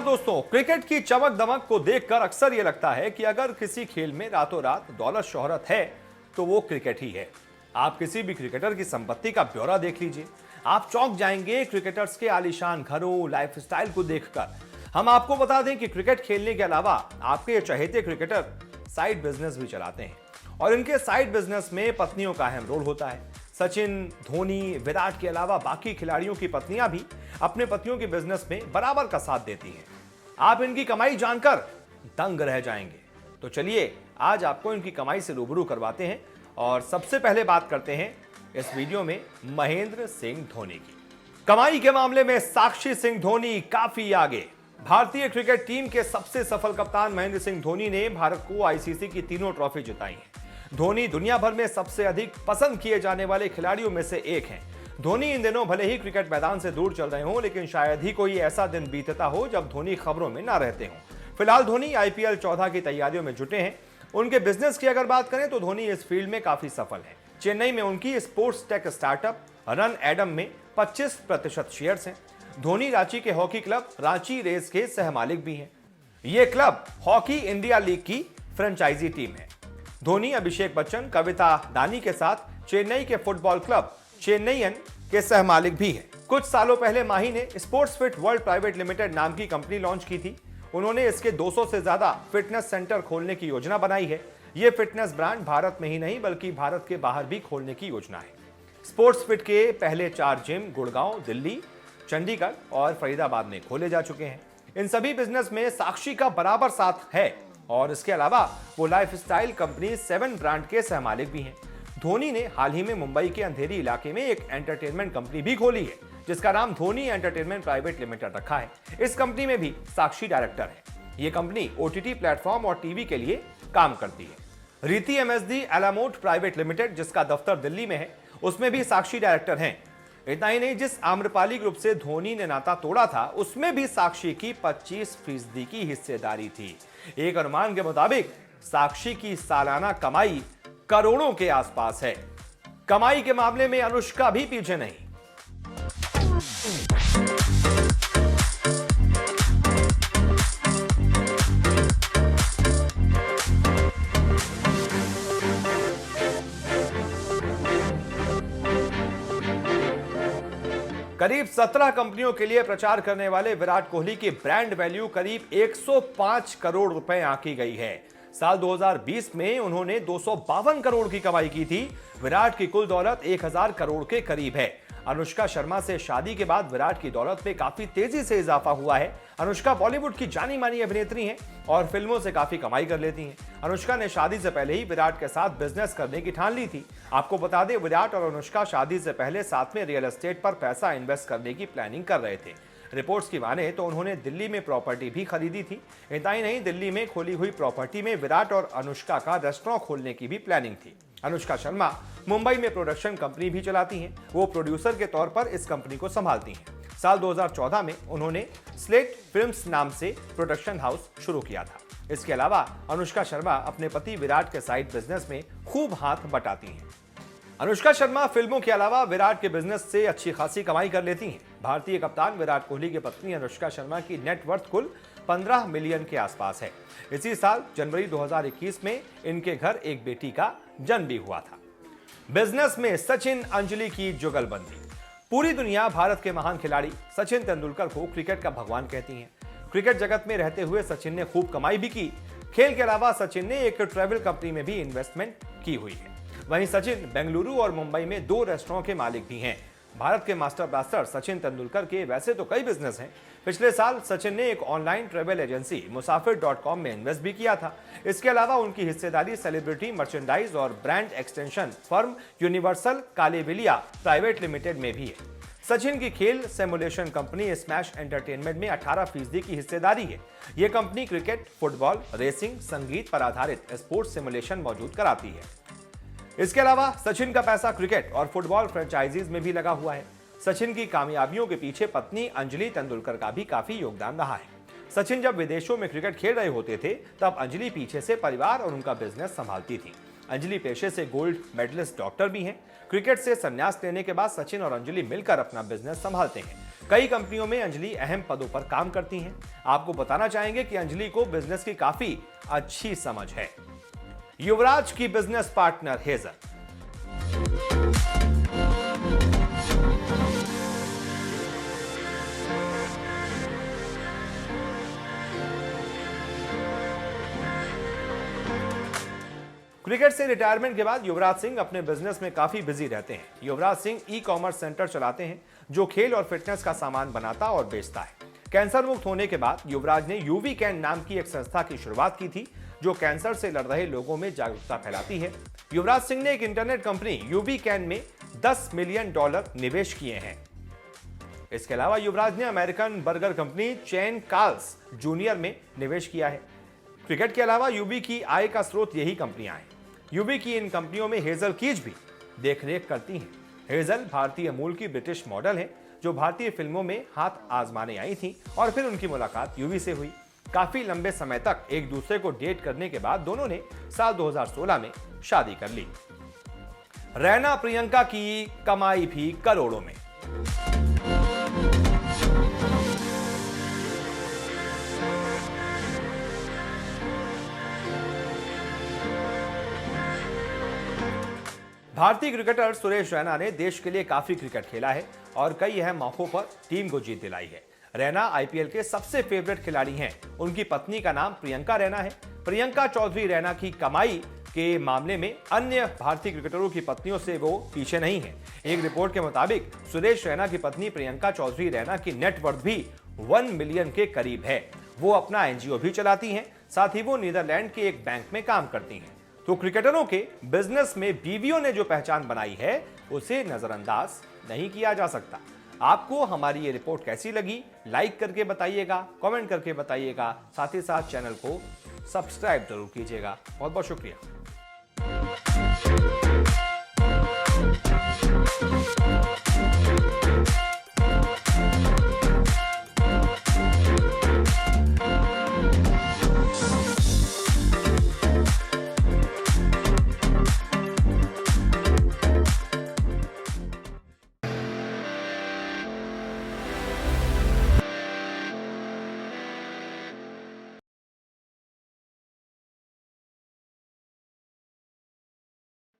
नमस्कार दोस्तों, क्रिकेट की चमक दमक को देखकर अक्सर ये लगता है कि अगर किसी खेल में रातों रात दौलत शोहरत है तो वो क्रिकेट ही है। आप किसी भी क्रिकेटर की संपत्ति का ब्यौरा देख लीजिए, आप चौंक जाएंगे क्रिकेटर्स के आलीशान घरों, लाइफस्टाइल को देखकर। हम आपको बता दें कि क्रिकेट खेलने के अलावा आपके चहेते क्रिकेटर साइड बिजनेस भी चलाते हैं और इनके साइड बिजनेस में पत्नियों का अहम रोल होता है। सचिन, धोनी, विराट के अलावा बाकी खिलाड़ियों की पत्नियां भी अपने पतियों के बिजनेस में बराबर का साथ देती हैं। आप इनकी कमाई जानकर दंग रह जाएंगे। तो चलिए आज आपको इनकी कमाई से रूबरू करवाते हैं और सबसे पहले बात करते हैं इस वीडियो में महेंद्र सिंह धोनी की। कमाई के मामले में साक्षी सिंह धोनी काफी आगे। भारतीय क्रिकेट टीम के सबसे सफल कप्तान महेंद्र सिंह धोनी ने भारत को आईसीसी की तीनों ट्रॉफी जिताई हैं। धोनी दुनिया भर में सबसे अधिक पसंद किए जाने वाले खिलाड़ियों में से एक हैं। धोनी इन दिनों भले ही क्रिकेट मैदान से दूर चल रहे हों, लेकिन शायद ही कोई ऐसा दिन बीतता हो जब धोनी खबरों में ना रहते हों। फिलहाल धोनी आईपीएल 14 की तैयारियों में जुटे हैं। उनके बिजनेस की अगर बात करें तो धोनी इस फील्ड में काफी सफल है। चेन्नई में उनकी sports tech startup run Adam में 25% शेयर्स हैं। धोनी रांची के हॉकी क्लब रांची रेस के सहमालिक भी हैं। ये क्लब हॉकी इंडिया लीग की फ्रेंचाइजी टीम है। धोनी अभिषेक बच्चन, कविता दानी के साथ चेन्नई के फुटबॉल क्लब चेन्नईयन के सहमालिक भी हैं। कुछ सालों पहले माही ने sports fit world private limited नाम की कंपनी लॉन्च की थी। उन्होंने इसके 200 से ज्यादा फिटनेस सेंटर खोलने की योजना बनाई है। यह फिटनेस ब्रांड भारत में ही नहीं बल्कि भारत के बाहर भी खोलने की योजना है। स्पोर्ट्स फिट के पहले 4 जिम गुड़गांव, दिल्ली, चंडीगढ़ और फरीदाबाद में खोले जा चुके हैं। इन सभी बिजनेस में साक्षी का बराबर साथ है और इसके अलावा वो लाइफस्टाइल कंपनी 7 ब्रांड के सहमालिक भी हैं। धोनी ने हाल ही में मुंबई के अंधेरी इलाके में एक एंटरटेनमेंट कंपनी भी खोली है जिसका नाम धोनी एंटरटेनमेंट प्राइवेट लिमिटेड रखा है। इस कंपनी में भी साक्षी डायरेक्टर है। ये कंपनी ओटीटी प्लेटफॉर्म और टीवी के लिए काम करती है। रीति एमएसडी एलामोट प्राइवेट लिमिटेड जिसका दफ्तर दिल्ली में है, उसमें भी साक्षी डायरेक्टर हैं। इतना ही नहीं, जिस आम्रपाली ग्रुप से धोनी ने नाता तोड़ा था उसमें भी साक्षी की 25% की हिस्सेदारी थी। एक अनुमान के मुताबिक साक्षी की सालाना कमाई करोड़ों के आसपास है। कमाई के मामले में अनुष्का भी पीछे नहीं। करीब 17 कंपनियों के लिए प्रचार करने वाले विराट कोहली की ब्रांड वैल्यू करीब 105 करोड़ रुपए आंकी गई है। साल 2020 में उन्होंने 252 करोड़ की कमाई की थी। विराट की कुल दौलत 1000 करोड़ के करीब है। अनुष्का शर्मा से शादी के बाद विराट की दौलत में काफी तेजी से इजाफा हुआ है। अनुष्का बॉलीवुड की जानी मानी अभिनेत्री हैं और फिल्मों से काफी कमाई कर लेती हैं। अनुष्का ने शादी से पहले ही विराट के साथ बिजनेस करने की ठान ली थी। आपको बता दें, विराट और अनुष्का शादी से पहले साथ में रियल एस्टेट पर पैसा इन्वेस्ट करने की प्लानिंग कर रहे थे। रिपोर्ट्स की माने तो उन्होंने दिल्ली में प्रॉपर्टी भी खरीदी थी। इतना ही नहीं, दिल्ली में खोली हुई प्रॉपर्टी में विराट और अनुष्का का रेस्टोरेंट खोलने की भी प्लानिंग थी। अनुष्का शर्मा मुंबई में प्रोडक्शन कंपनी भी चलाती हैं। वो प्रोड्यूसर के तौर पर इस कंपनी को संभालती हैं। साल 2014 में उन्होंने स्लेट फिल्म्स नाम से प्रोडक्शन हाउस शुरू किया था। इसके अलावा अनुष्का शर्मा अपने पति विराट के साइड बिजनेस में खूब हाथ बटाती हैं। अनुष्का शर्मा फिल्मों के अलावा विराट के बिजनेस से अच्छी खासी कमाई कर लेती हैं। भारतीय कप्तान विराट कोहली की पत्नी अनुष्का शर्मा की नेटवर्थ कुल 15 मिलियन के आसपास है। इसी साल जनवरी 2021 में इनके घर एक बेटी का जन्म भी हुआ था। बिजनेस में सचिन अंजलि की जुगलबंदी। पूरी दुनिया भारत के महान खिलाड़ी सचिन तेंदुलकर को क्रिकेट का भगवान कहती है। क्रिकेट जगत में रहते हुए सचिन ने खूब कमाई भी की। खेल के अलावा सचिन ने एक ट्रैवल कंपनी में भी इन्वेस्टमेंट की हुई है। वहीं सचिन बेंगलुरु और मुंबई में 2 रेस्टोरेंट के मालिक भी हैं। भारत के मास्टर ब्लास्टर सचिन तेंदुलकर के वैसे तो कई बिजनेस हैं। पिछले साल सचिन ने एक ऑनलाइन ट्रैवल एजेंसी मुसाफिर.com में इन्वेस्ट भी किया था। इसके अलावा उनकी हिस्सेदारी सेलिब्रिटी मर्चेंडाइज और ब्रांड एक्सटेंशन फर्म यूनिवर्सल कालेविलिया प्राइवेट लिमिटेड में भी है। सचिन की खेल सिमुलेशन कंपनी स्मैश एंटरटेनमेंट में 18% की हिस्सेदारी है। यह कंपनी क्रिकेट, फुटबॉल, रेसिंग, संगीत पर आधारित स्पोर्ट्स सिमुलेशन मौजूद कराती है। इसके अलावा सचिन का पैसा क्रिकेट और फुटबॉल फ्रेंचाइजीज में भी लगा हुआ है। सचिन की कामयाबियों के पीछे पत्नी अंजलि तेंदुलकर का भी काफी योगदान रहा है। सचिन जब विदेशों में क्रिकेट खेल रहे होते थे तब अंजलि पीछे से परिवार और उनका बिजनेस संभालती थी। अंजलि पेशे से गोल्ड मेडलिस्ट डॉक्टर भी हैं। क्रिकेट से संन्यास लेने के बाद सचिन और अंजलि मिलकर अपना बिजनेस संभालते हैं। कई कंपनियों में अंजलि अहम पदों पर काम करती हैं। आपको बताना चाहेंगे कि अंजलि को बिजनेस की काफी अच्छी समझ है। युवराज की बिजनेस पार्टनर हेजल। क्रिकेट से रिटायरमेंट के बाद युवराज सिंह अपने बिजनेस में काफी बिजी रहते हैं। युवराज सिंह ई-कॉमर्स सेंटर चलाते हैं जो खेल और फिटनेस का सामान बनाता और बेचता है। कैंसर मुक्त होने के बाद युवराज ने यूवी कैन नाम की एक संस्था की शुरुआत की थी जो कैंसर से लड़ रहे लोगों में जागरूकता फैलाती है। युवराज सिंह ने एक इंटरनेट कंपनी यूवी कैन में $10 मिलियन निवेश किए हैं। इसके अलावा युवराज ने American burger company chain Carl's junior में निवेश किया है। क्रिकेट के अलावा यूवी की आय का स्रोत यही कंपनियां हैं। यूवी की इन कंपनियों में हेजल कीज भी देखरेख करती हैं। हेजल भारतीय मूल की ब्रिटिश मॉडल हैं जो भारतीय फिल्मों में हाथ आजमाने आई थीं और फिर उनकी मुलाकात यूवी से हुई। काफी लंबे समय तक एक दूसरे को डेट करने के बाद दोनों ने साल 2016 में शादी कर ली। रैना प्रियंका की कमाई भी करोड़ों में। भारतीय क्रिकेटर सुरेश रैना ने देश के लिए काफी क्रिकेट खेला है और कई अहम मौकों पर टीम को जीत दिलाई है। रैना आईपीएल के सबसे फेवरेट खिलाड़ी हैं। उनकी पत्नी का नाम प्रियंका रैना है। प्रियंका चौधरी रैना की कमाई के मामले में अन्य भारतीय क्रिकेटरों की पत्नियों से वो पीछे नहीं है। एक रिपोर्ट के मुताबिक सुरेश रैना की पत्नी प्रियंका चौधरी रैना की नेटवर्थ भी 1 मिलियन के करीब है। वो अपना एनजीओ भी चलाती हैं, साथ ही वो नीदरलैंड के एक बैंक में काम करती हैं। तो क्रिकेटरों के बिजनेस में बीवियों ने जो पहचान बनाई है उसे नजरअंदाज नहीं किया जा सकता। आपको हमारी ये रिपोर्ट कैसी लगी, लाइक करके बताइएगा, कमेंट करके बताइएगा, साथ ही साथ चैनल को सब्सक्राइब जरूर कीजिएगा। बहुत बहुत शुक्रिया।